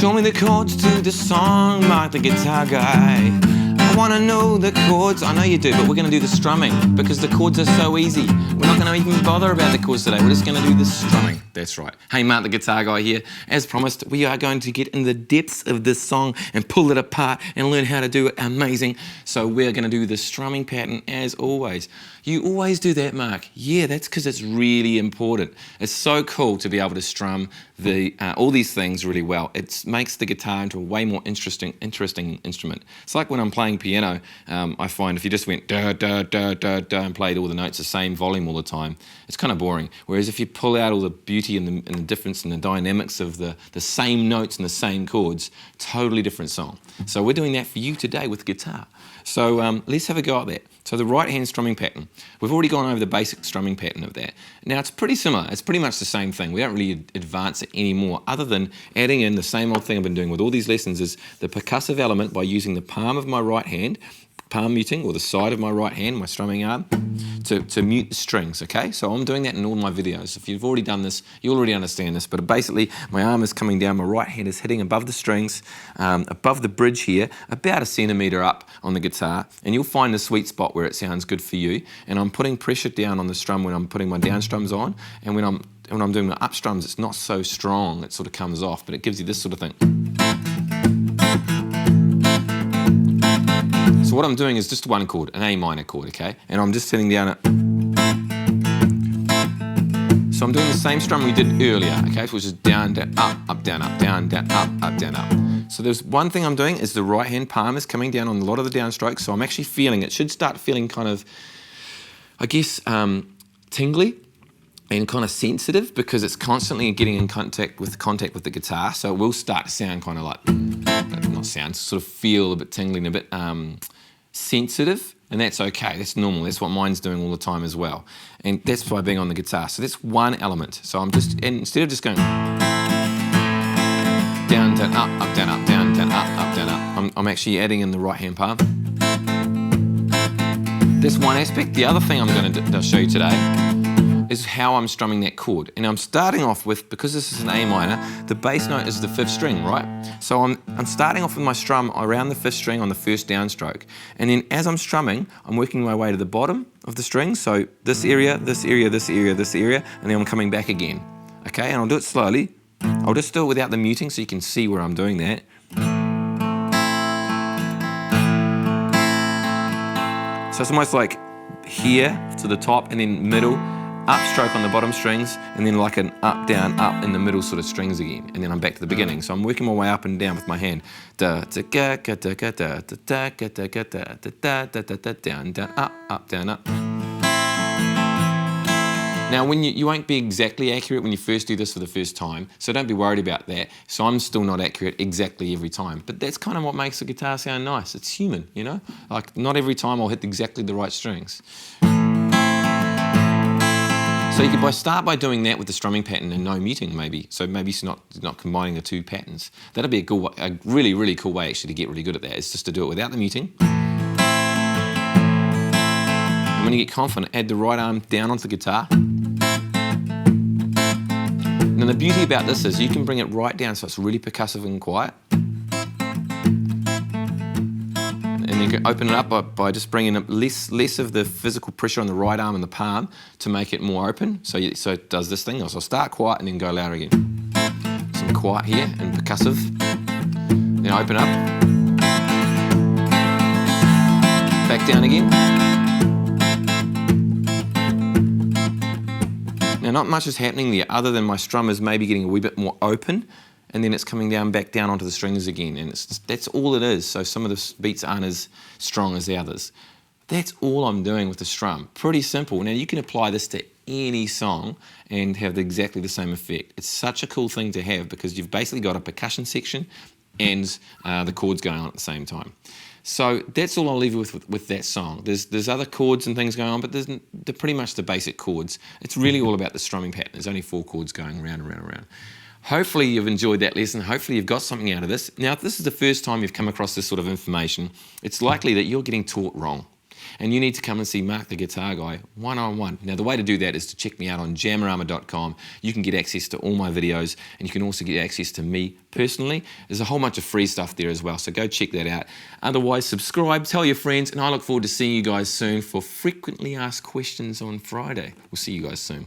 Show me the chords to the song, Mark the guitar guy. I want to know the chords. I know you do, but we're going to do the strumming because the chords are so easy. We're not going to even bother about the chords today. We're just going to do the strumming. That's right. Hey, Mark the guitar guy here. As promised, we are going to get in the depths of this song and pull it apart and learn how to do it amazing. So we're going to do the strumming pattern as always. You always do that, Mark. Yeah, that's because it's really important. It's so cool to be able to strum all these things really well. It makes the guitar into a way more interesting instrument. It's like when I'm playing piano, I find if you just went da da da da da and played all the notes the same volume all the time, it's kind of boring. Whereas if you pull out all the beauty and the difference and the dynamics of the same notes and the same chords, totally different song. So we're doing that for you today with guitar. So let's have a go at that. So the right hand strumming pattern, we've already gone over the basic strumming pattern of that. Now it's pretty similar, it's pretty much the same thing. We don't really advance it anymore other than adding in the same old thing I've been doing with all these lessons is the percussive element by using the palm of my right hand, palm muting, or the side of my right hand, my strumming arm, to mute the strings, okay? So I'm doing that in all my videos. If you've already done this, you already understand this, but basically my arm is coming down, my right hand is hitting above the strings, above the bridge here, about 1 centimetre up on the guitar, and you'll find the sweet spot where it sounds good for you, and I'm putting pressure down on the strum when I'm putting my down strums on, and when I'm doing the up strums, it's not so strong, it sort of comes off, but it gives you this sort of thing. So what I'm doing is just one chord, an A minor chord, okay? And I'm just sitting down at... So I'm doing the same strum we did earlier, okay? Which is down, down, up, down, up, down, down, up, down, up. So there's one thing I'm doing is the right hand palm is coming down on a lot of the downstrokes, so I'm actually feeling, it should start feeling kind of, I guess, tingly and kind of sensitive because it's constantly getting in contact with the guitar, so it will start to sound kind of like, not sound, sort of feel a bit tingly and a bit sensitive, and that's okay, that's normal, that's what mine's doing all the time as well, and that's by being on the guitar. So that's one element. So I'm just, instead of just going down, down, up, down, up, down, down, up, down, up, I'm actually adding in the right hand palm. That's one aspect. The other thing I'm going to show you today is how I'm strumming that chord. And I'm starting off with, because this is an A minor, the bass note is the 5th string, right? So I'm starting off with my strum around the 5th string on the first downstroke. And then as I'm strumming, I'm working my way to the bottom of the string. So this area, this area, this area, this area, and then I'm coming back again. Okay, and I'll do it slowly. I'll just do it without the muting so you can see where I'm doing that. So it's almost like here to the top and then middle, upstroke on the bottom strings, and then like an up, down, up in the middle sort of strings again. And then I'm back to the beginning. So I'm working my way up and down with my hand. Da da ga ga da ga da da da ga da ga da da da da da down, down, up, down, up. Now when you won't be exactly accurate when you first do this for the first time, so don't be worried about that. So I'm still not accurate exactly every time, but that's kind of what makes the guitar sound nice. It's human, you know? Like not every time I'll hit exactly the right strings. So you could start by doing that with the strumming pattern and no muting maybe. So maybe it's not combining the two patterns. That'd be a really, really cool way actually to get really good at that, is just to do it without the muting. And when you get confident, add the right arm down onto the guitar. And the beauty about this is you can bring it right down so it's really percussive and quiet. And you can open it up by just bringing up less of the physical pressure on the right arm and the palm to make it more open. So it does this thing. So I'll start quiet and then go louder again. Some quiet here and percussive. Then open up. Back down again. Now not much is happening there other than my strum is maybe getting a wee bit more open, and then it's coming back down onto the strings again, and that's all it is. So some of the beats aren't as strong as the others. That's all I'm doing with the strum. Pretty simple. Now you can apply this to any song and have exactly the same effect. It's such a cool thing to have because you've basically got a percussion section and the chords going on at the same time. So that's all I'll leave you with that song. There's other chords and things going on, but they're pretty much the basic chords. It's really all about the strumming pattern. There's only 4 chords going around, around, around. Hopefully you've enjoyed that lesson. Hopefully you've got something out of this. Now, if this is the first time you've come across this sort of information, it's likely that you're getting taught wrong. and you need to come and see Mark the Guitar Guy one-on-one. Now, the way to do that is to check me out on jamorama.com. You can get access to all my videos, and you can also get access to me personally. There's a whole bunch of free stuff there as well, so go check that out. Otherwise, subscribe, tell your friends, and I look forward to seeing you guys soon for Frequently Asked Questions on Friday. We'll see you guys soon.